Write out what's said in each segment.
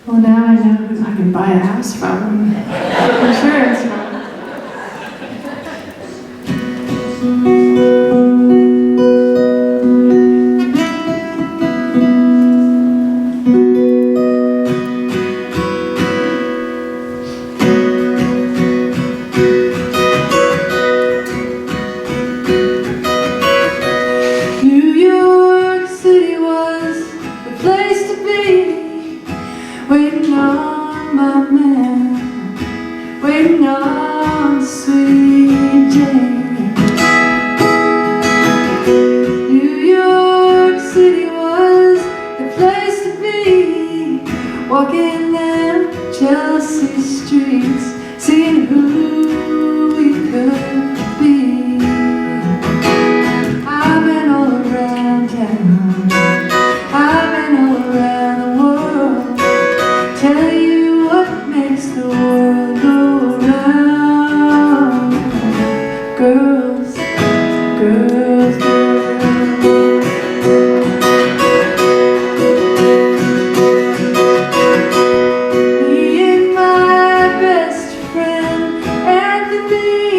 Well, now I know who I can buy a house from and get insurance from. New York City was the place to be, waiting on my man, waiting on sweet Jane. New York City was the place to be, walking them Chelsea streets, seeing who we could be. I've been all around town, I've been all around the world, tell you what makes the world go round. Girls, girls, girls. Me and my best friend Anthony,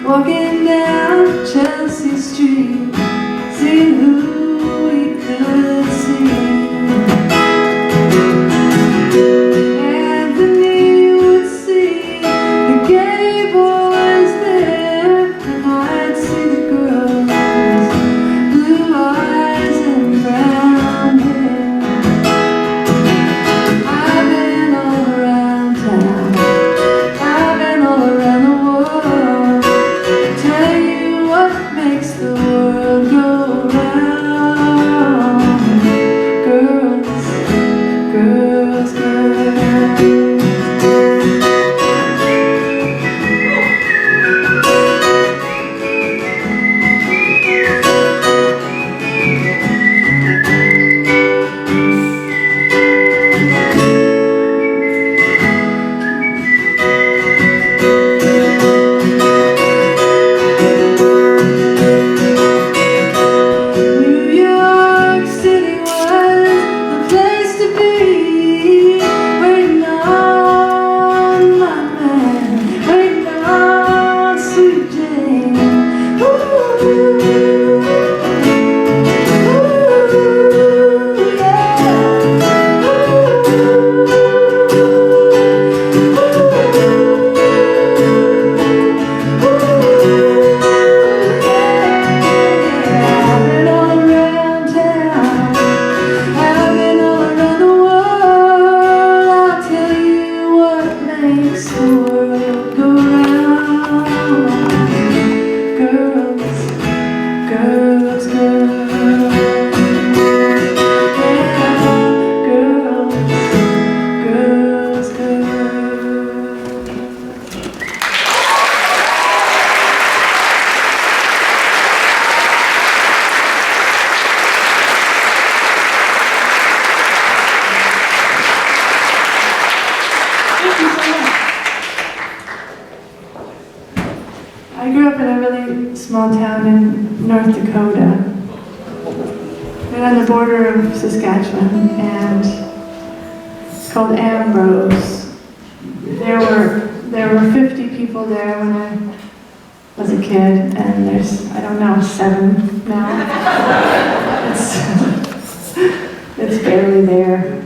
walking down Chelsea Street, seeing who we could see. Anthony would see the gay boys there, and I'd see the girls, blue eyes and brown hair. I've been all around town, I've been all around the world, tell you what makes the world go round. Girls, girls, girls. New York City was the place to be, waiting on my man, waiting on sweet Jane. Ooh, ooh, yeah. I've been all around town, I've been all around the world, I'll tell you what makes the world go round. Girls, girls, girls. Yeah, girls, girls, girls. Thank you so much. I grew up in a really small town in North Dakota, right on the border of Saskatchewan, and it's called Ambrose. There were 50 people there when I was a kid, and there's, I don't know, 7 now. It's barely there.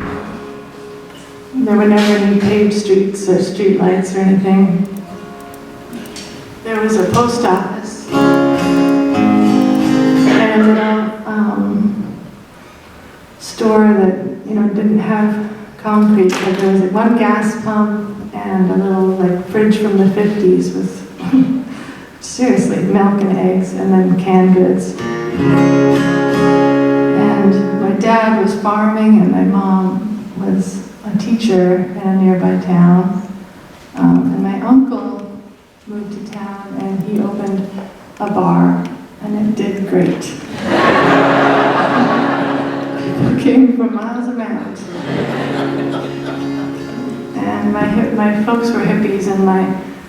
There were never any paved streets or street lights or anything. There was a post office and a little store that, didn't have concrete, but there was one gas pump and a little like fridge from the 50s with seriously milk and eggs and then canned goods. And my dad was farming and my mom was a teacher in a nearby town. And my uncle moved to town and he opened a bar, and it did great. People came from miles around. And my folks were hippies, and my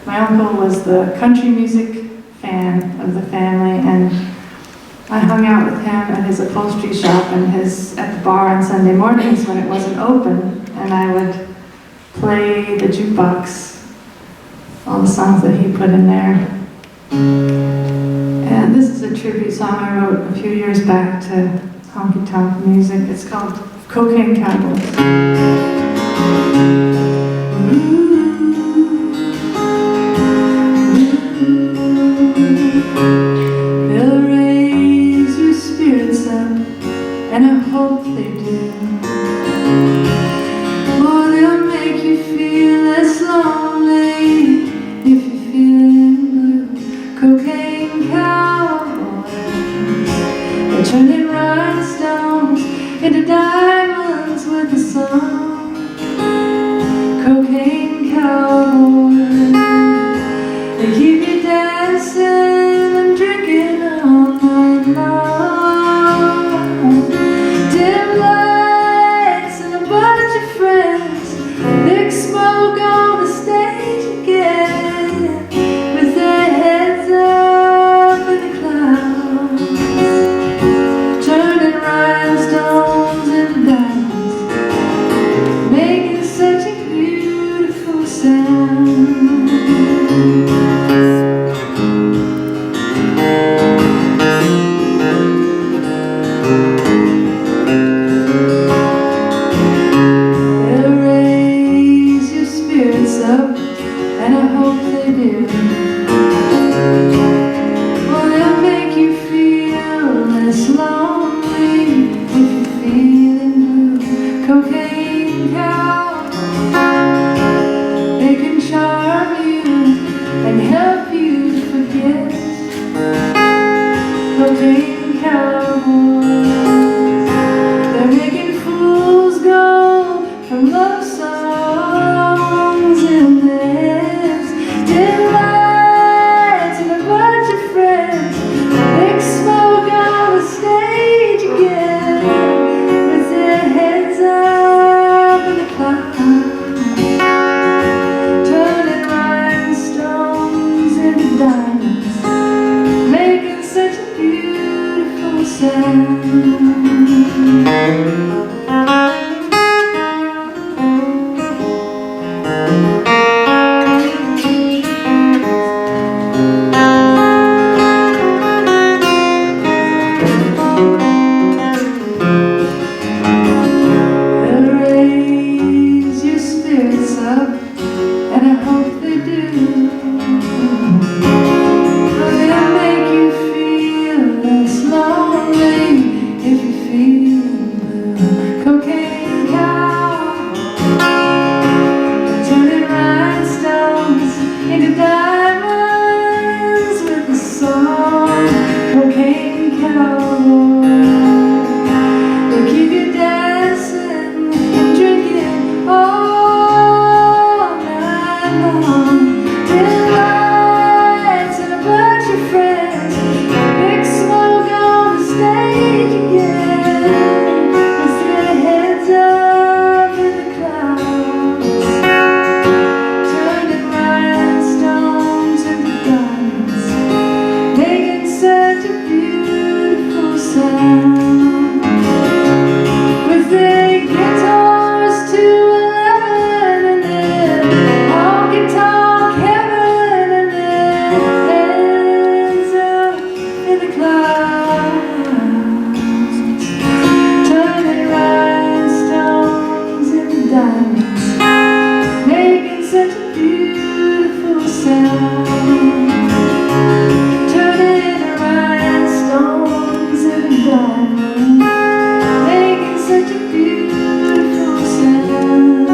uncle was the country music fan of the family, and I hung out with him at his upholstery shop and at the bar on Sunday mornings when it wasn't open, and I would play the jukebox, all the songs that he put in there. And this is a tribute song I wrote a few years back to honky tonk music. It's called Cocaine Cowboys. They'll raise your spirits up, and I hope they do. Or they'll make you feel less lonely if you're feeling blue. Cocaine cowboys, they're turning rhinestones into diamonds with the sun. Cocaine cowboys, they keep you dancing and drinking all night long. Dim lights and a bunch of friends, big smoke on the stage again, with their heads up in the clouds, turning rhinestones into diamonds, making such a beautiful sound. They'll raise your spirits up, and I hope they do. Well, they'll make you feel less lonely if you're feeling blue. Cocaine cowboys, they can charm you and help you to forget. Cocaine cowboys, they're making fools gold from love songs and dance. Dim lights and a bunch of friends, big smoke on the stage again, with their heads up in the clouds, turning rhinestones into diamonds, making such a beautiful sound. They'll raise your spirits up, and I hope they do. They'll make you feel less lonely if you feel blue. Cocaine cowboys, turning rhinestones into diamonds with the song. Cocaine cowboys, they keep you dancing and drinking all night long. Dim lights and a bunch of friends, big smoke on the stage again, with their heads up in the clouds, turning rhinestones into diamonds, making such a beautiful sound. With their guitars to 11 and their honky tonk heaven and their heads up in the clouds, turning rhinestones into diamonds, making such a beautiful sound. Turning rhinestones into diamonds, making such a beautiful sound.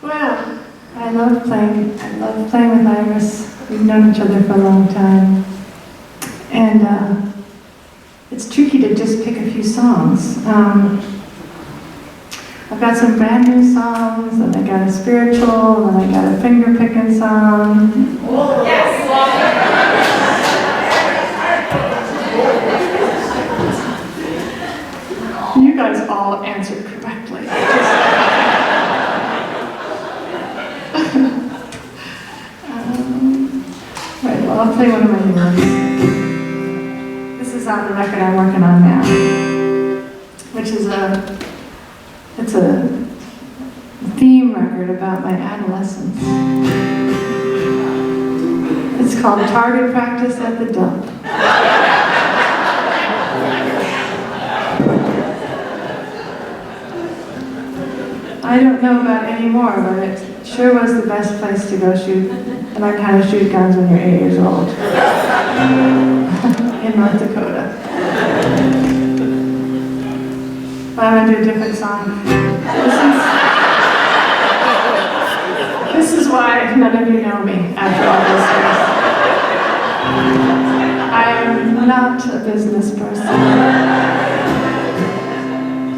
Well, I love playing with Iris. We've known each other for a long time. And it's tricky to just pick a few songs. I've got some brand new songs, and I got a spiritual, and I got a finger picking song. You guys all answered correctly. Right, well, I'll play one of my new ones. This is on the record I'm working on now, which is it's a theme record about my adolescence. It's called Target Practice at the Dump. I don't know about anymore, but it sure was the best place to go shoot, and learn how to shoot guns when you're 8 years old. In North Dakota. But I'm gonna do a different song. This is why none of you know me after all these years. I am not a business person.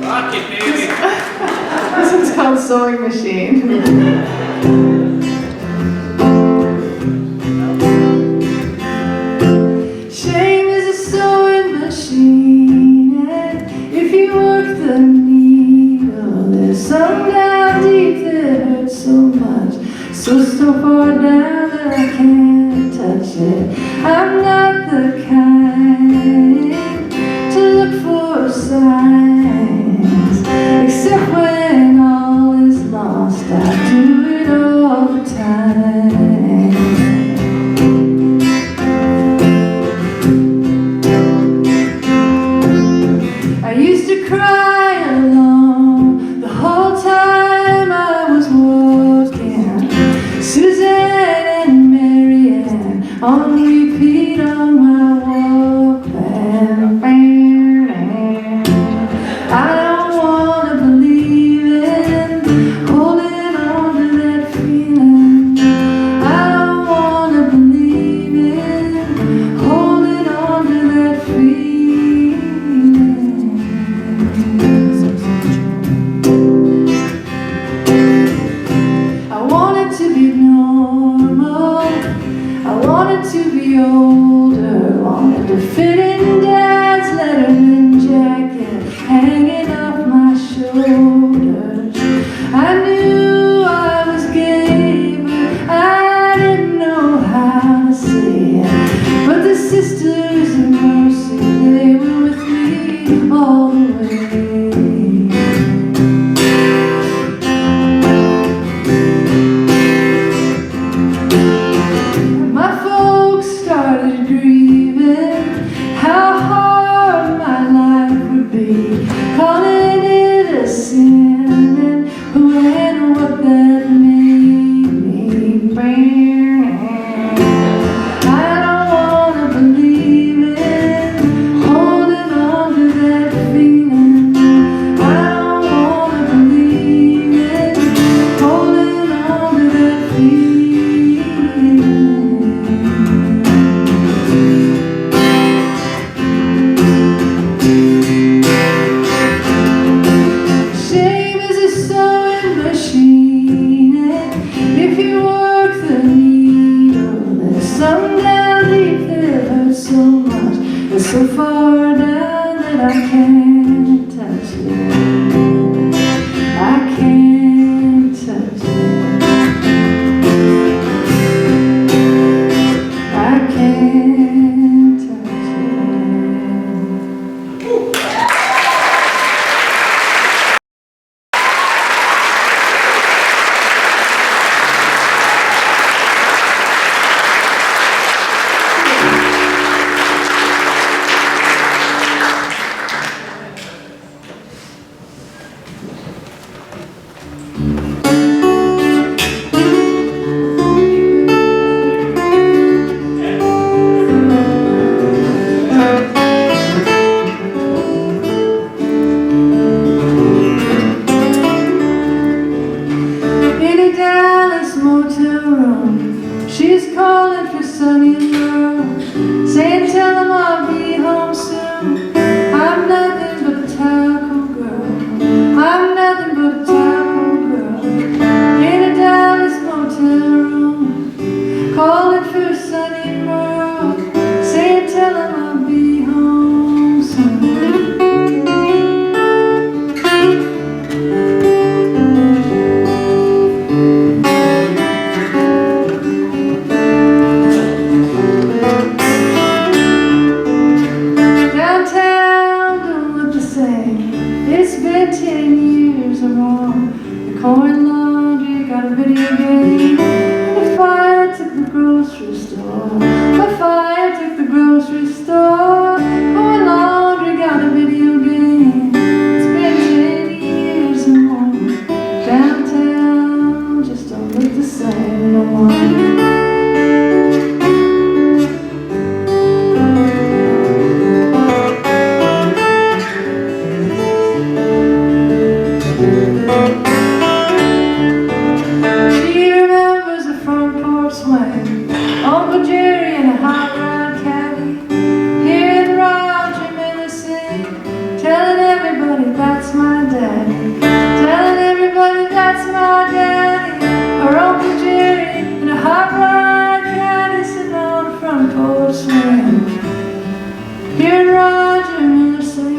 Rock it, baby. This one's called Sewing Machine. Shame is a sewing machine, and if you work the needle, there's some down deep that hurts so much, so far down that I can't touch it. I'm not the kind to look for signs, except when all is lost. I do it all the time. I used to cry alone the whole time I was walking. Suzanne and Marianne on repeat on my Walkman. I don't want to believe in holding on to that feeling. I don't want to believe in holding on to that feeling. I wanted to be normal. I wanted to be older. Wanted to fit in Dad's Letterman jacket hanging off my shoulders. I knew I was gay, but I didn't know how to say it. But the Sisters of Mercy, they were with me all the way. My folks started grieving how hard my life would be, calling it a sin, and who and what that made me bring. I don't want to believe in holding on to that feeling. I don't want to believe in holding on to that feeling. Shame is a sewing machine, and if you work the needle, there's some down deep that hurts so much, it's so far down that I can't touch it. I can't touch it. I can't touch it. tell him I'll be home soon. Downtown don't look the same. It's been 10 years or more. The coin laundry got a video game. The fire took the grocery store. The fire took the grocery store. Coin laundry got a video game. It's been 10 years or more. Downtown just don't look the same no more. Uncle Jerry in a hot rod caddy, hearing Roger Miller sing, telling everybody that's my daddy, telling everybody that's my daddy. Or Uncle Jerry in a hot rod caddy, sitting on the front porch swing, hearing Roger Miller sing.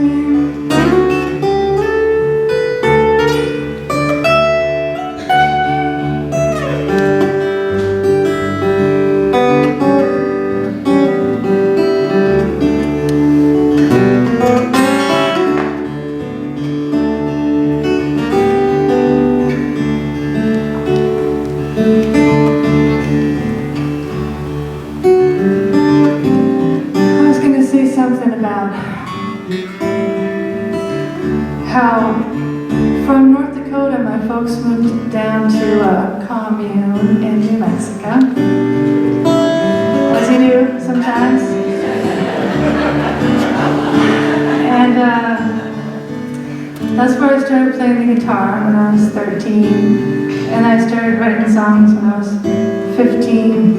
Something about how from North Dakota my folks moved down to a commune in New Mexico, as you do sometimes. And that's where I started playing the guitar when I was 13, and I started writing songs when I was 15.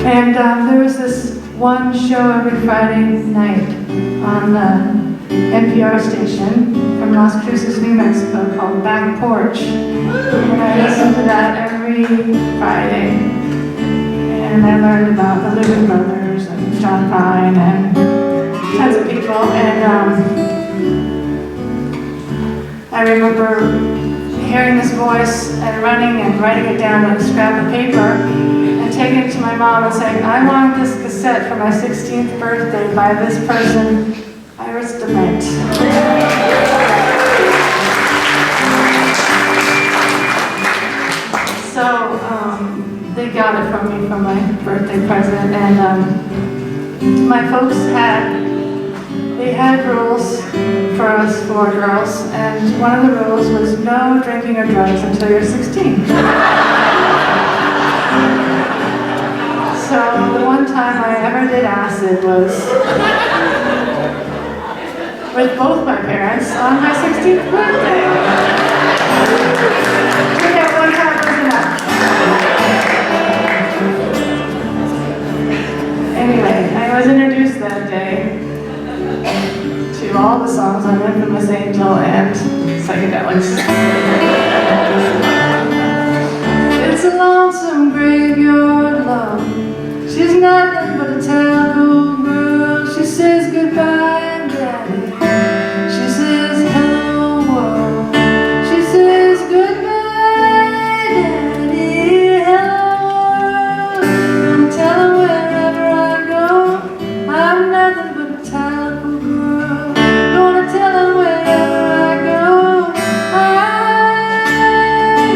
And there was this one show every Friday night on the NPR station from Las Cruces, New Mexico called Back Porch. And I listened to that every Friday. And I learned about the Living Brothers and John Prine and tons of people. And I remember hearing this voice and running and writing it down on a scrap of paper, taking it to my mom and saying, I want this cassette for my 16th birthday by this person, Iris DeMent. So they got it from me for my birthday present, and my folks had rules for us 4 girls, and one of the rules was no drinking or drugs until you're 16. So the one time I ever did acid was with both my parents on my 16th birthday. Yeah, one time was enough. Anyway, I was introduced that day to all the songs on Infamous Angel and psychedelics. It's a lonesome graveyard love. She's nothing but a tackle girl. She says goodbye, Daddy. She says hello, world. She says goodbye, Daddy. Hello, world. Gonna tell her wherever I go, I'm nothing but a tackle girl. Gonna tell her wherever I go, I'm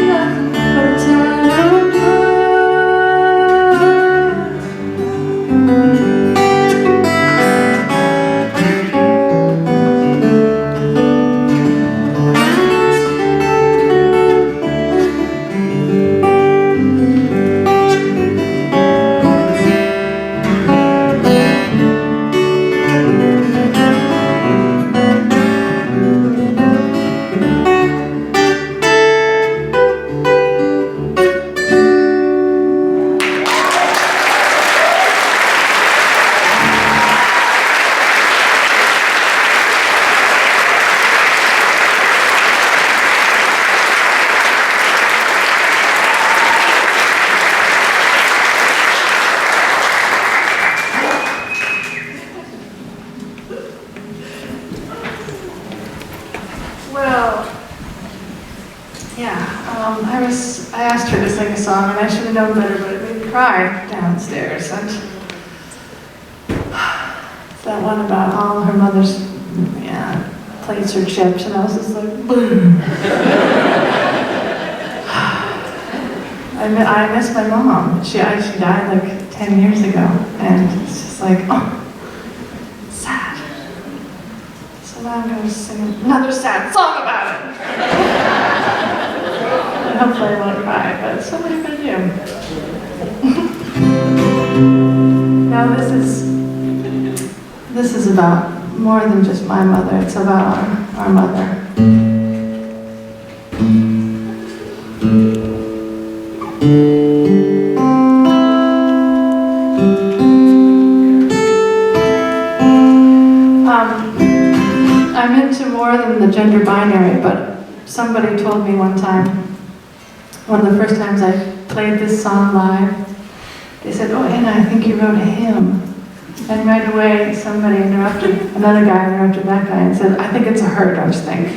nothing but a tackle girl. I asked her to sing a song, and I should have known better, but it made me cry downstairs. And it's that one about all her mother's plates or chips, and I was just like, boom. I miss my mom. She died like 10 years ago, and it's just like, oh, sad. So now I'm going to sing another sad song about it. And hopefully I won't cry, but somebody's going to do. Now this is about more than just my mother. It's about our mother. I'm into more than the gender binary, but somebody told me one time, one of the first times I played this song live, they said, "Oh, Anna, I think you wrote a hymn." And right away, another guy interrupted that guy and said, "I think it's a her, don't you think?"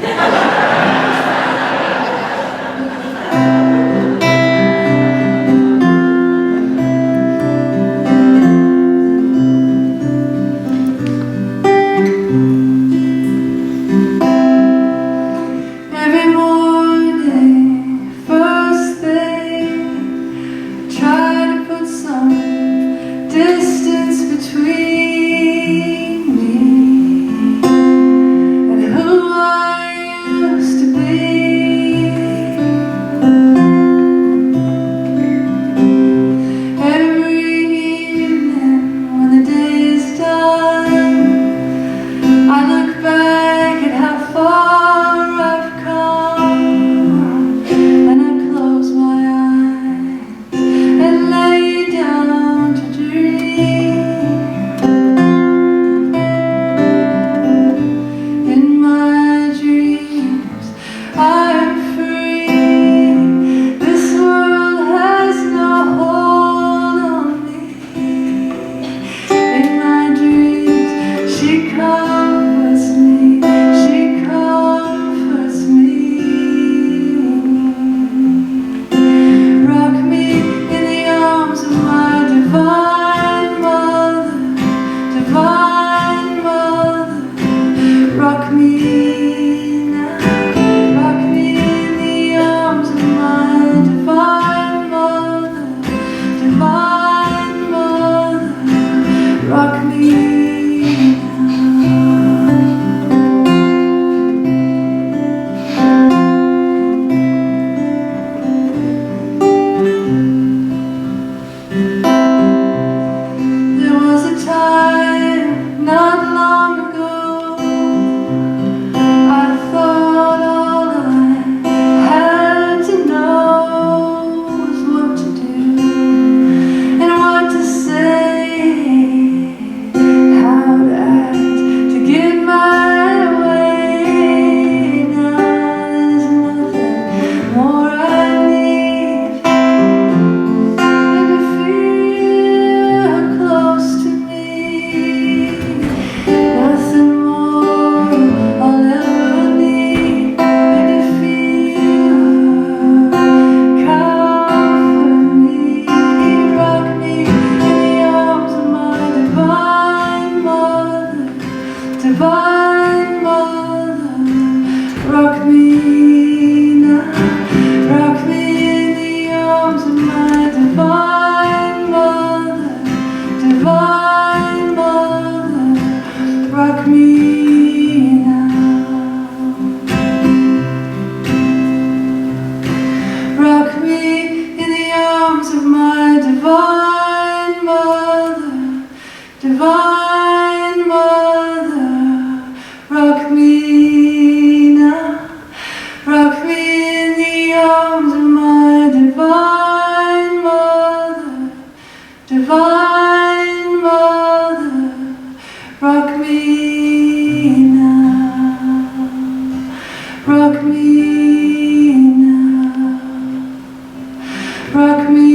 Rock me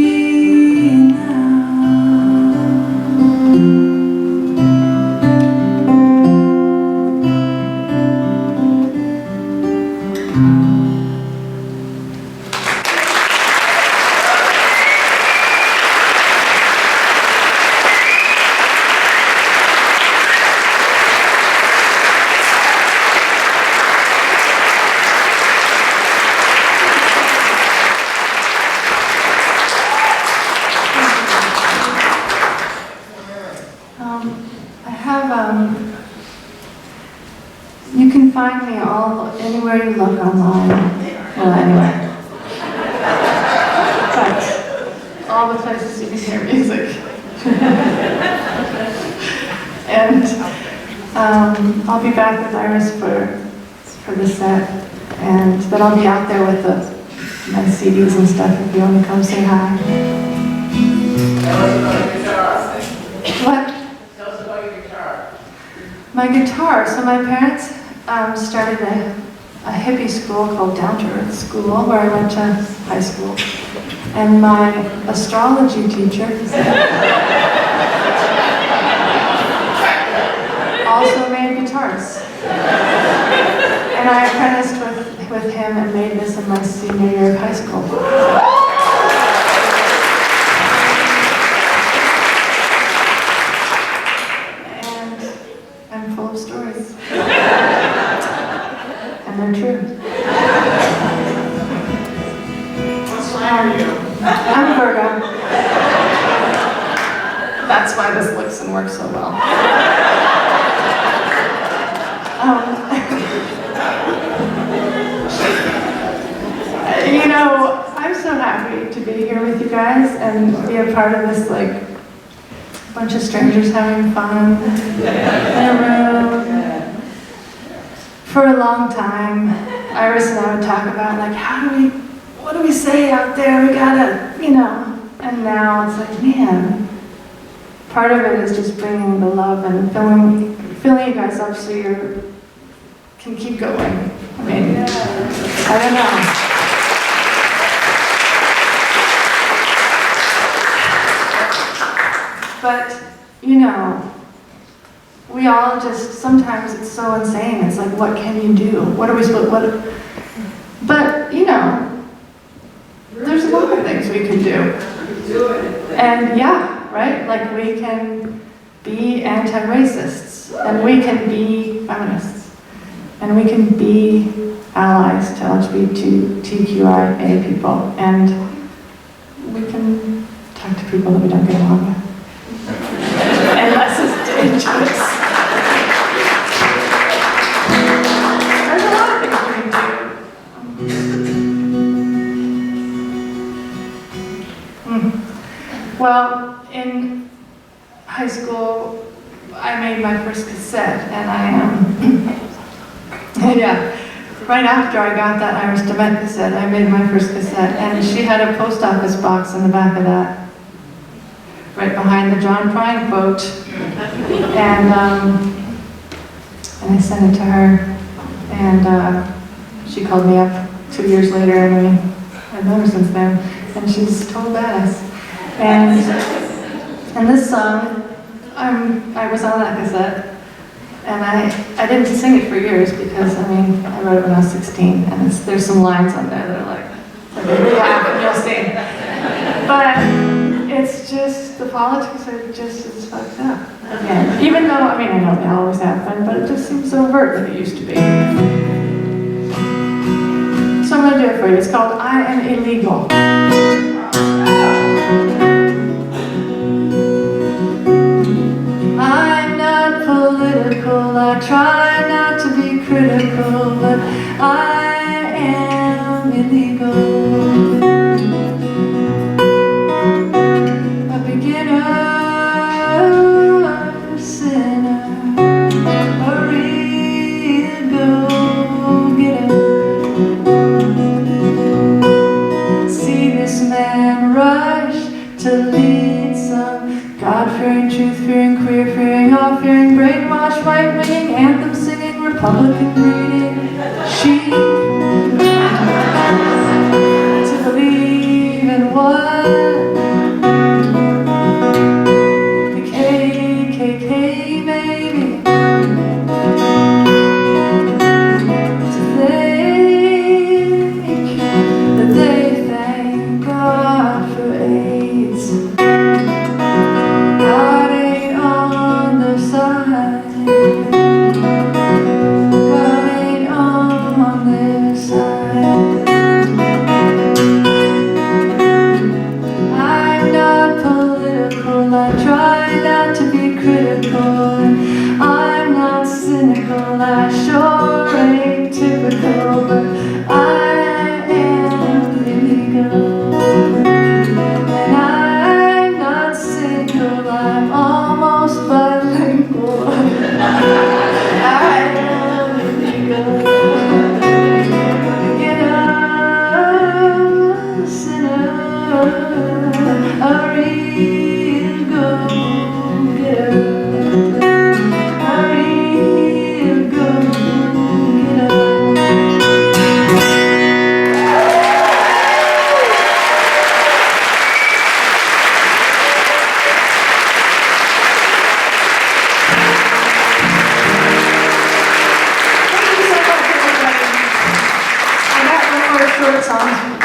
now. I have, you can find me anywhere you look online. Well, anywhere. But all the places you can hear music. And I'll be back with Iris for the set, and then I'll be out there with my CDs and stuff if you want to come say hi. Tell us about your guitar. What? Tell us about your guitar. My guitar. So my parents started a hippie school called Down to Earth School, where I went to high school. And my astrology teacher also made guitars. And I apprenticed with him and made this in my senior year of high school. And I'm full of stories. And they're true. What sign are you? I'm Virgo. That's why this looks and works so well. You know, I'm so happy to be here with you guys and be a part of this, like, bunch of strangers having fun in a room. For a long time, Iris and I would talk about, like, what do we say out there? We gotta, you know. And now it's like, man, part of it is just bringing the love and filling you guys up so you can keep going. I mean, I don't know. But, you know, we all just, sometimes it's so insane. It's like, what can you do? What are we supposed to, but, you know, there's a lot of things we can do. And yeah, right? Like, we can be anti-racists, and we can be feminists, and we can be allies to LGBTQIA people, and we can talk to people that we don't get along with. Unless it's dangerous. There's a lot of things we can do. Well, in high school, I made my first cassette, and yeah, right after I got that Iris DeMent cassette, I made my first cassette, and she had a post office box in the back of that, right behind the John Prine quote, and I sent it to her, and she called me up 2 years later, and I've known her since then, and she's total badass. And this song, I was on that cassette, and I didn't sing it for years because, I mean, I wrote it when I was 16, and there's some lines on there that are like laugh and you'll see. But it's just, the politics are just as fucked up. Again, even though, I mean, I know they always have been, but it just seems so overt than it used to be. So I'm gonna do it for you. It's called I Am Illegal. I'm not political, I try not to be critical, but I am illegal. A beginner, a sinner, a real go-getter. See this man rush to lead some God-fearing, truth-fearing, queer-fearing, all-fearing, brainwashed, right-wing, anthem-singing, Republican-reading sheep to believe in what the KKK maybe, to think that they thank God for AIDS. God ain't on their side. God ain't on their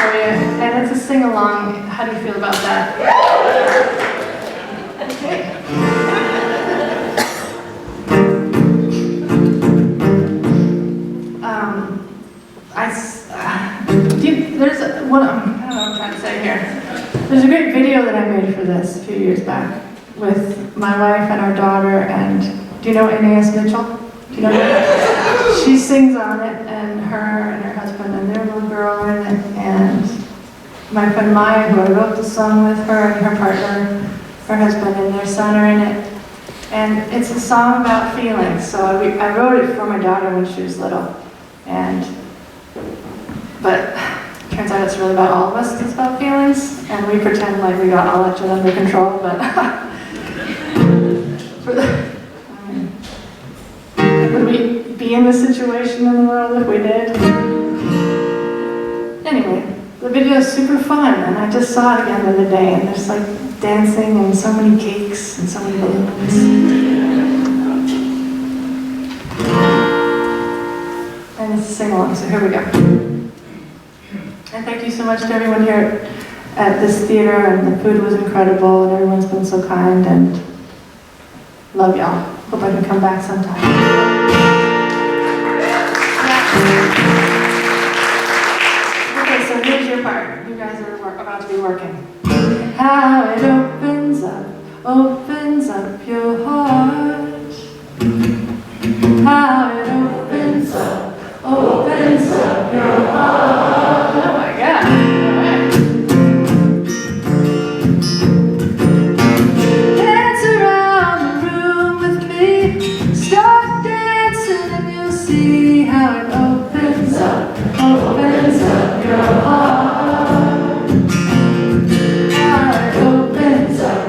for you, and it's a sing-along. How do you feel about that? Okay. There's what I don't know what I'm trying to say here. There's a great video that I made for this a few years back with my wife and our daughter. And do you know Inez Mitchell? Do you know her? She sings on it, and her husband and their little girl are in it. And my friend Maya, who I wrote the song with, her and her partner, her husband and their son are in it. And it's a song about feelings. So I wrote it for my daughter when she was little. But turns out it's really about all of us. It's about feelings, and we pretend like we got all that shit under control. But would we be in this situation in the world if we did? Anyway, the video is super fun, and I just saw it again the other day, and there's like dancing and so many cakes and so many balloons. And it's a sing-along, so here we go. And thank you so much to everyone here at this theater, and the food was incredible, and everyone's been so kind, and love y'all. Hope I can come back sometime. Okay, so here's your part. You guys are about to be working. How it opens up your heart. How it opens up your heart. Oh my God. All right. Dance around the room with me. Start dancing and you'll see how it opens up your heart. How it opens up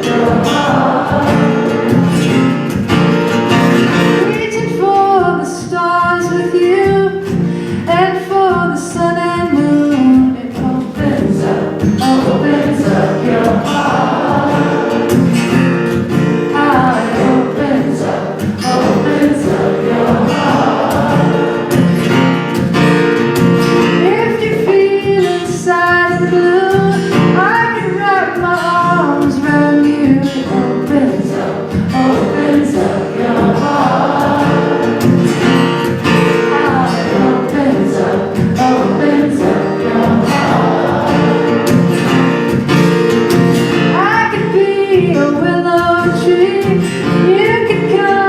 your heart. Reaching for the stars with you, and for the sun and moon. It opens up your heart. How it opens up your heart. If you feel inside and blue, I can wrap my arms around you. It opens up your heart. How it opens up your heart. I could be a willow tree. You could come